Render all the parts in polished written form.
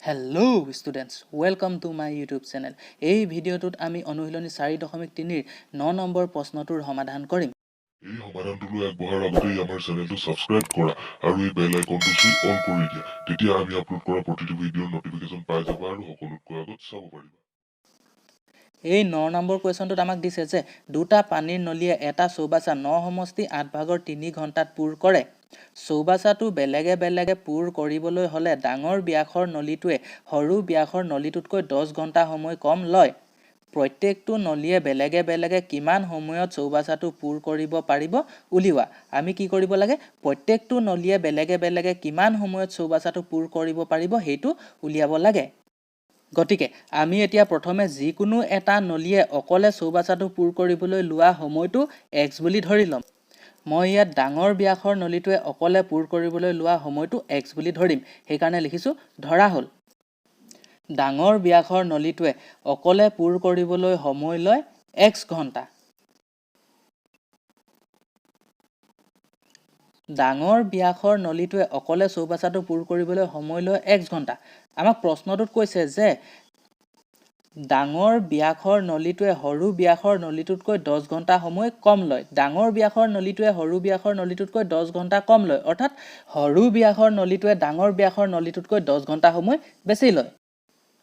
Hello students, welcome to my YouTube channel. এই ভিডিওটোত আমি অনুশীলনী 4.3 9 নম্বৰ প্ৰশ্নটোৰ সমাধান কৰিম। এই সমাধানটো আগবঢ়াৰ আগতে আমাৰ চেনেলটো সাবস্ক্ৰাইব কৰা আৰু এই বেল আইকনটো চুই অন কৰি দিয়া। তেতিয়া আমি আপলোড কৰা প্ৰতিটো ভিডিঅ'ৰ নটিফিকেশ্যন পাই যাবা আৰু সকলোতকৈ আগত চাব পাৰিবা। এই 9 নম্বৰ কোৱেশ্যনটোত আমাক দিছে যে দুটা পানীৰ নলীয়ে এটা চৌবাচা 9 সমষ্টি 8 ভাগৰ 3 ঘণ্টাত পুৰ কৰে। চৌবাচাটো বেলেগে বেলেগে পুৰ কৰিবলৈ হলে ডাঙৰ ব্যাসৰ নলীটোৱে সৰু ব্যাসৰ নলীটোতকৈ 10 ঘণ্টা সময় কম লয়। প্ৰত্যেকটো নলীয়ে বেলেগে বেলেগে কিমান সময়ত চৌবাচাটো পুৰ কৰিব পাৰিব উলিওৱা। আমি কি কৰিব লাগে, প্ৰত্যেকটো নলীয়ে বেলেগে বেলেগে কিমান সময়ত চৌবাচাটো পুৰ কৰিব পাৰিব সেইটো উলিয়াব লাগে। গতিকে আমি এতিয়া প্ৰথমে যিকোনো এটা নলীয়ে অকলে চৌবাচাটো পুৰ কৰিবলৈ লোৱা সময়টো x বুলি ধৰি ল'ম। মই ইয়াত ডাঙৰ ব্যাসৰ নলীটোৱে অকলে পুৰ কৰিবলৈ লোৱা সময়টো x বুলি ধৰিম। সেইকাৰণে লিখিছো ধৰা হ'ল ডাঙৰ ব্যাসৰ নলীটোৱে অকলে পুৰ কৰিবলৈ সময় লয় x ঘণ্টা। ডাঙৰ ব্যাসৰ নলীটোৱে অকলে চৌবাচাটো পুৰ কৰিবলৈ সময় লয় x ঘণ্টা। আমাক প্ৰশ্নটোত কৈছে যে ডাঙৰ ব্যাসৰ নলীটোৱে সৰু ব্যাসৰ নলীটোতকৈ 10 ঘণ্টা সময় কম লয়। ডাঙৰ ব্যাসৰ নলীটোৱে সৰু ব্যাসৰ নলীটোতকৈ 10 ঘণ্টা কম লয়, অৰ্থাৎ সৰু ব্যাসৰ নলীটোৱে ডাঙৰ ব্যাসৰ নলীটোতকৈ 10 ঘণ্টা সময় বেছি লয়।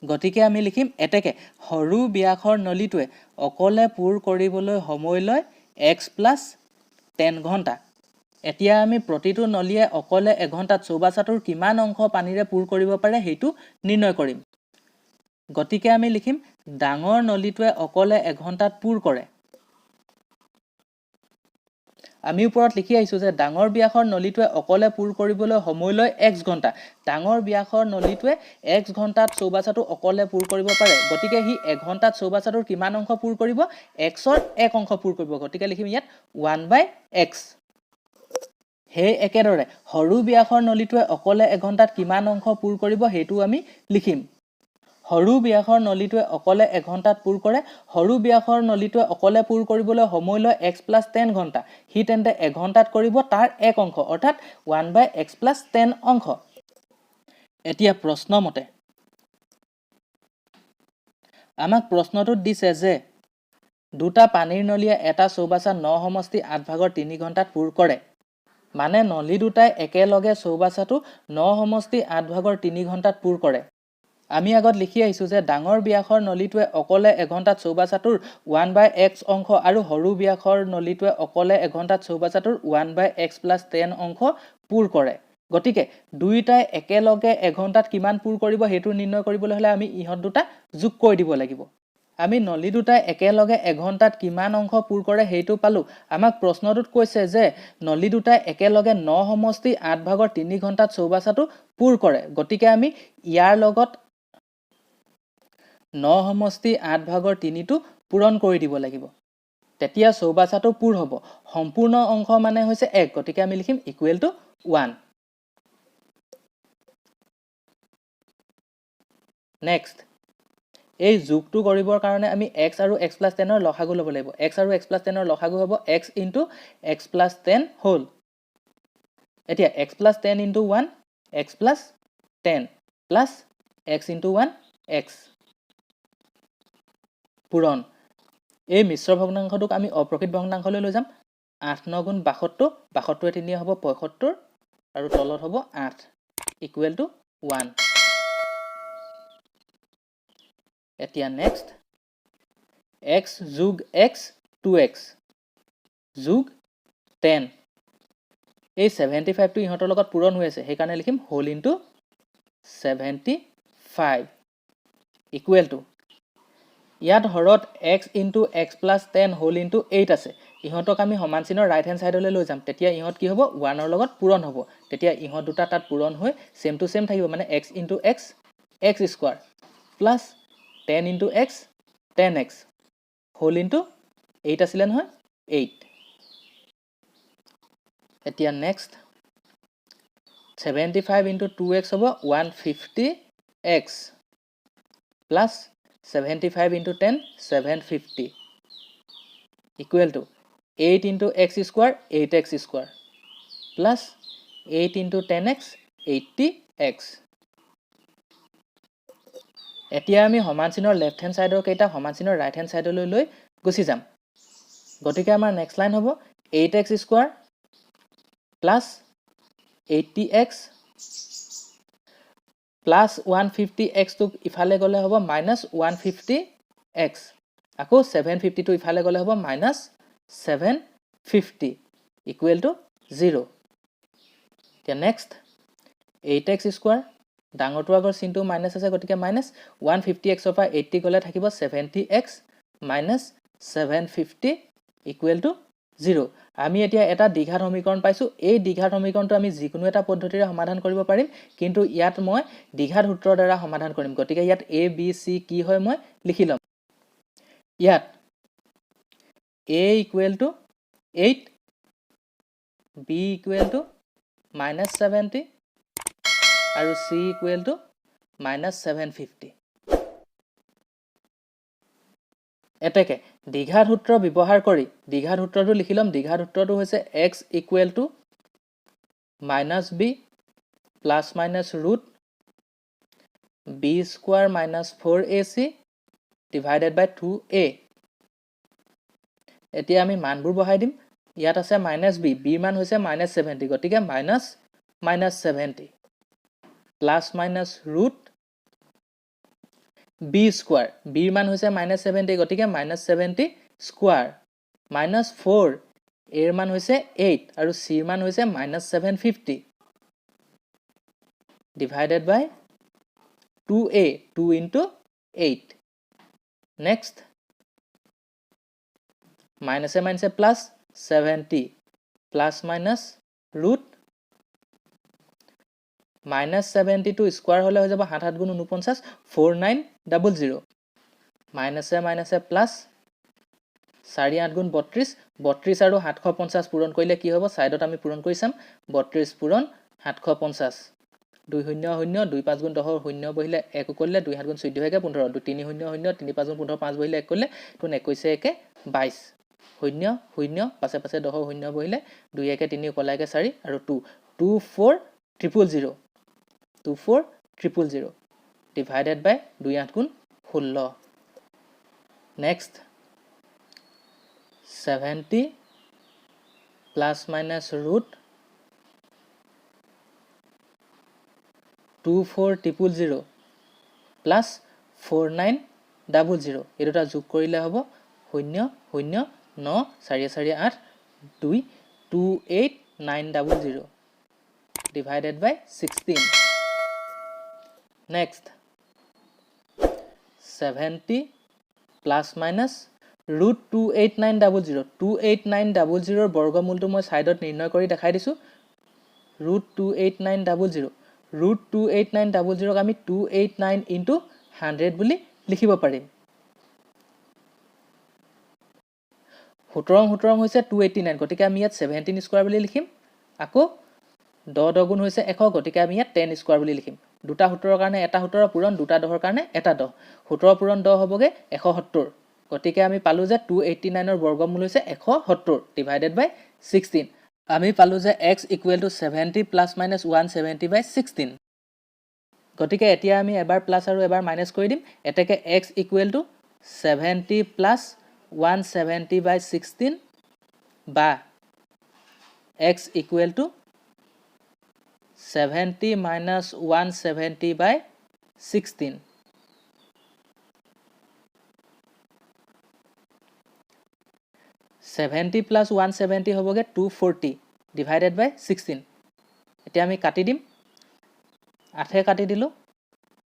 গতিকে আমি লিখিম এতেকে সৰু ব্যাসৰ নলীটোৱে অকলে পুৰ কৰিবলৈ সময় লয় x + 10 ঘণ্টা। এতিয়া আমি প্ৰতিটো নলীয়ে অকলে এঘণ্টাত চৌবাচাটোৰ কিমান অংশ পানীৰে পুৰ কৰিব পাৰে সেইটো নিৰ্ণয় কৰিম। গতিকে আমি লিখিম ডাঙৰ নলীটোৱে অকলে এঘণ্টাত পুৰ কৰে। আমি ওপৰত লিখি আহিছো যে ডাঙৰ ব্যাসৰ নলীটোৱে অকলে পুৰ কৰিবলৈ সময় লয় x ঘণ্টা। ডাঙৰ ব্যাসৰ নলীটোৱে x ঘণ্টাত চৌবাচাটো অকলে পুৰ কৰিব পাৰে। গতিকে সি এঘণ্টাত চৌবাচাটোৰ কিমান অংশ পুৰ কৰিব, xৰ 1 অংশ পুৰ কৰিব। গতিকে লিখিম ইয়াত 1/x। সেই একেদৰে সৰু ব্যাসৰ নলীটোৱে অকলে এঘণ্টাত কিমান অংশ পুৰ কৰিব সেইটো আমি লিখিম। সৰু ব্যাসৰ নলীটোৱে অকলে এঘণ্টাত পুৰ কৰে। সৰু ব্যাসৰ নলীটোৱে অকলে পুৰ কৰিবলৈ সময় লয় x + 10 ঘণ্টা। সি তেন্তে এঘণ্টাত কৰিব তাৰ 1 অংশ, অৰ্থাৎ 1/x + 10 অংশ। এতিয়া প্ৰশ্ন মতে আমাক প্ৰশ্নটোত দিছে যে দুটা পানীৰ নলীয়ে এটা চৌবাচা 9 সমষ্টি 8 ভাগৰ 3 ঘণ্টাত পুৰ কৰে। মানে নলী দুটাই একেলগে চৌবাচাটো 9 সমষ্টি 8 ভাগৰ 3 ঘণ্টাত পুৰ কৰে। আমি আগত লিখি আহিছো যে ডাঙৰ ব্যাসৰ নলীটোৱে অকলে এঘণ্টাত চৌবাচাটোৰ 1/x অংশ আৰু সৰু ব্যাসৰ নলীটোৱে অকলে এঘণ্টাত চৌবাচাটোৰ 1/x + 10 অংশ পুৰ কৰে। গতিকে দুইটাই একেলগে এঘণ্টাত কিমান পুৰ কৰিব সেইটো নিৰ্ণয় কৰিবলৈ হলে আমি ইহঁত দুটা যোগ কৰি দিব লাগিব। আমি নলী দুটাই একেলগে এঘণ্টাত কিমান অংশ পুৰ কৰে সেইটো পালো। আমাক প্ৰশ্নটোত কৈছে যে নলী দুটাই একেলগে 9 সমষ্টি 8 ভাগৰ 3 ঘণ্টাত চৌবাচাটো পুৰ কৰে। গতিকে আমি ইয়াৰ লগত 9 সমষ্টি 8 ভাগৰ 3টো পূৰণ কৰি দিব লাগিব। তেতিয়া চৌবাচাটো পুৰ হ'ব। সম্পূৰ্ণ অংশ মানে হৈছে 1, গতিকে আমি লিখিম = 1। নেক্সট এই যোগটো কৰিবৰ কাৰণে আমি x আৰু x + 10ৰ লসাগু ল'ব লাগিব। x আৰু x + 10ৰ লসাগু হ'ব x * x + 10 হোল। এতিয়া x + 10 * 1 x + 10 plus x * 1 x পূৰণ। এই মিশ্ৰ ভগ্নাংশটোক আমি অপ্ৰকৃত ভগ্নাংশলৈ লৈ যাম। 8 × 9 = 72, 72 * 3 হ'ব 75 আৰু তলত হ'ব 8 = 1। এতিয়া নেক্সট x + x 2x যোগ 10। এই 75টো ইহঁতৰ লগত পূৰণ হৈ আছে, সেইকাৰণে লিখিম হোল ইনটু 75 = ইয়াত হৰত x * x + 10 হোল ইনটু 8 আছে। ইহঁতক আমি সমান চিনৰ ৰাইট হেণ্ড সাইডলৈ লৈ যাম। তেতিয়া ইহঁত কি হ'ব, 1ৰ লগত পূৰণ হ'ব। তেতিয়া ইহঁত দুটা তাত পূৰণ হৈ সেম টু সেম থাকিব, মানে x * x x² plus 10 * x 10x whole into 8 আছিলে নহয় 8। এতিয়া নেক্সট 75 * 2x হ'ব 150x plus 75 * 10 750 = 8 * x² 8x² plus 8 * 10x 80x এতিয়া আমি সমান চিনৰ লেফট হেণ্ড সাইডৰ কেইটা সমান চিনৰ ৰাইট হেণ্ড সাইডলৈ লৈ গুছি যাম গতিকে আমাৰ নেক্সট লাইন হ'ব 8x square plus 80x plus 150x টো ইফালে গলে হ'ব মাইনাস 150x আকৌ 750 টো ইফালে গলে হ'ব মাইনাস 750 ইকুৱেল টু 0 এতিয়া নেক্সট 8x স্কয়াৰ ডাঙৰটো আগৰ চিনটো মাইনাস আছে গতিকে মাইনাস 150x অফ 80 গলে থাকিব 70x মাইনাস 750 ইকুৱেল টু 0 আমি এতিয়া এটা দ্বিঘাত সমীকৰণ পাইছো এই দ্বিঘাত সমীকৰণটো আমি যিকোনো এটা পদ্ধতিৰে সমাধান কৰিব পাৰিম কিন্তু ইয়াত মই দ্বিঘাত সূত্ৰৰ দ্বাৰা সমাধান কৰিম গতিকে ইয়াত a b c কি হয় মই লিখি লম ইয়াত a equal to 8 b equal to minus 70 আৰু c ইকুৱেল টু minus 750 এতেকে দ্বিঘাত সূত্ৰ ব্যৱহাৰ কৰি দ্বিঘাত সূত্ৰটো লিখি লম দ্বিঘাত সূত্ৰটো হৈছে x equal to minus b plus minus root b square minus 4ac divided by 2a এতিয়া আমি মানবোৰ বহাই দিম ইয়াত আছে minus b b মান হৈছে minus 70 গতিকে minus 70 plus minus root b square b মান হৈছে minus 70 গতিকে minus 70 square minus 4 a মান হৈছে 8 আৰু c মান হৈছে minus 750 divided by 2a 2 into 8 next minus a minus a plus 70 plus minus root minus 70 to square হলে হৈ যাব 7 7 গুণ 49 4900 minus a plus 4 8 গুণ 32 32 আৰু 750 পূৰণ কৰিলে কি হ'ব সাইডত আমি পূৰণ কৰি চাম 32 পূৰণ 750 2 0 0 2 5 গুণ 10 0 বহিলে 1 কৰিলে 2 7 গুণ 14 হয়গে 15 2 3 0 0 3 5 গুণ 15 5 বহিলে 1 কৰিলে কোন 21 1 22 0 0 পাছে পাছে 10 0 বহিলে 2 1 3 কলাইকে 4 আৰু 2 24000 24000 divided by 2 8 গুণ 16 next 70 plus minus root 24000 plus 4900 এই দুটা যোগ কৰিলে হ'ব 0 0 9 4 4 8 2 28900 divided by 16 next 70 plus minus root 28900 28900 বৰ্গমূলটো মই সাইডত নিৰ্ণয় কৰি দেখাই দিছো root 28900 root 28900 ক আমি 289 into 100 বুলি লিখিব পাৰিম 17 হৈছে 289 গতিকে আমি ইয়াত 17 স্কয়াৰ বুলি লিখিম আকৌ 10 10 গুণ হৈছে 100 গতিকে আমি ইয়াত 10 স্কয়াৰ বুলি লিখিম দুটা সূত্ৰৰ কাৰণে এটা সূত্ৰৰ পূৰণ দুটা 10ৰ কাৰণে এটা 10 সূত্ৰৰ পূৰণ 10 হ'বগে 170 গতিকে আমি পালো যে 289 ৰ বৰ্গমূল হৈছে 170 divided by 16 আমি পালো যে x equal to 70 plus minus 170 by 16 গতিকে এতিয়া আমি এবাৰ প্লাস আৰু এবাৰ মাইনাস কৰি দিম এতেকে x equal to 70 plus 170 by 16 বা x equal to 70 minus 170 by 16 70 plus 170 হবগে 240 divided by 16 এতিয়া আমি কাটি দিম 8 কাটি দিলো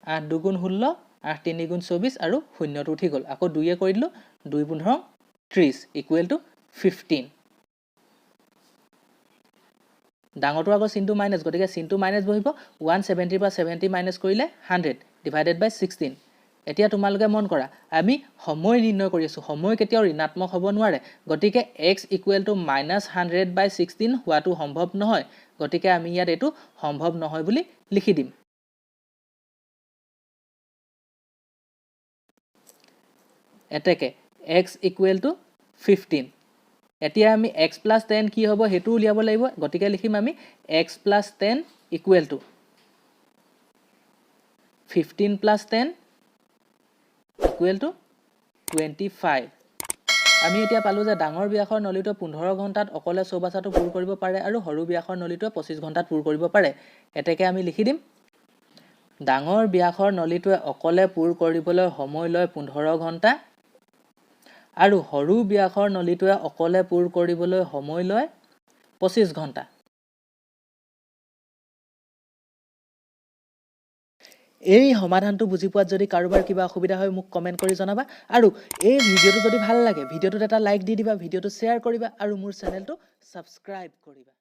8 2 গুণ 16 8 3 গুণ 24 আৰু শূন্যটো উঠি গল আকৌ 2 এ কৰি দিলো 2 15 30 equal to 15 ডাঙৰটো আগৰ চিনটো মাইনাস গতিকে চিনটো মাইনাস বহিব 170 পৰা 70 মাইনাস কৰিলে 100 divided by 16 এতিয়া তোমালোকে মন কৰা আমি সময় নিৰ্ণয় কৰি আছো সময় কেতিয়াও ঋণাত্মক হ'ব নোৱাৰে গতিকে x equal to -100 by 16 হোৱাটো সম্ভৱ নহয় গতিকে আমি ইয়াত এটো সম্ভৱ নহয় বুলি লিখি দিম এতেকে x equal to 15 এতিয়া আমি x plus 10 কি হ'ব হেতু উলিয়াব লাগিব গতিকে লিখিম আমি x plus 10 equal to 15 plus 10 equal to 25। আমি এতিয়া পালোঁ যে ডাঙৰ ব্যাসৰ নলীটোৱে 15 ঘণ্টাত অকলে চৌবাচাটো পূৰ কৰিব পাৰে আৰু সৰু ব্যাসৰ নলীটোৱে 25 ঘণ্টাত পূৰ কৰিব পাৰে। এতেকে আমি লিখি দিম ডাঙৰ ব্যাসৰ নলীটোৱে অকলে পূৰ কৰিবলৈ সময় লয় 15 ঘণ্টা আৰু সৰু ব্যাসৰ নলীটোৱে অকলে পূৰ কৰিবলৈ সময় লয় 25 ঘণ্টা। এই সমাধানটো বুজি পোৱাত যদি কাৰোবাৰ কিবা অসুবিধা হয় মোক কমেণ্ট কৰি জনাবা আৰু এই ভিডিঅ'টো যদি ভাল লাগে ভিডিঅ'টোত এটা লাইক দি দিবা, ভিডিঅ'টো শ্বেয়াৰ কৰিবা আৰু মোৰ চেনেলটো ছাবস্ক্ৰাইব কৰিবা।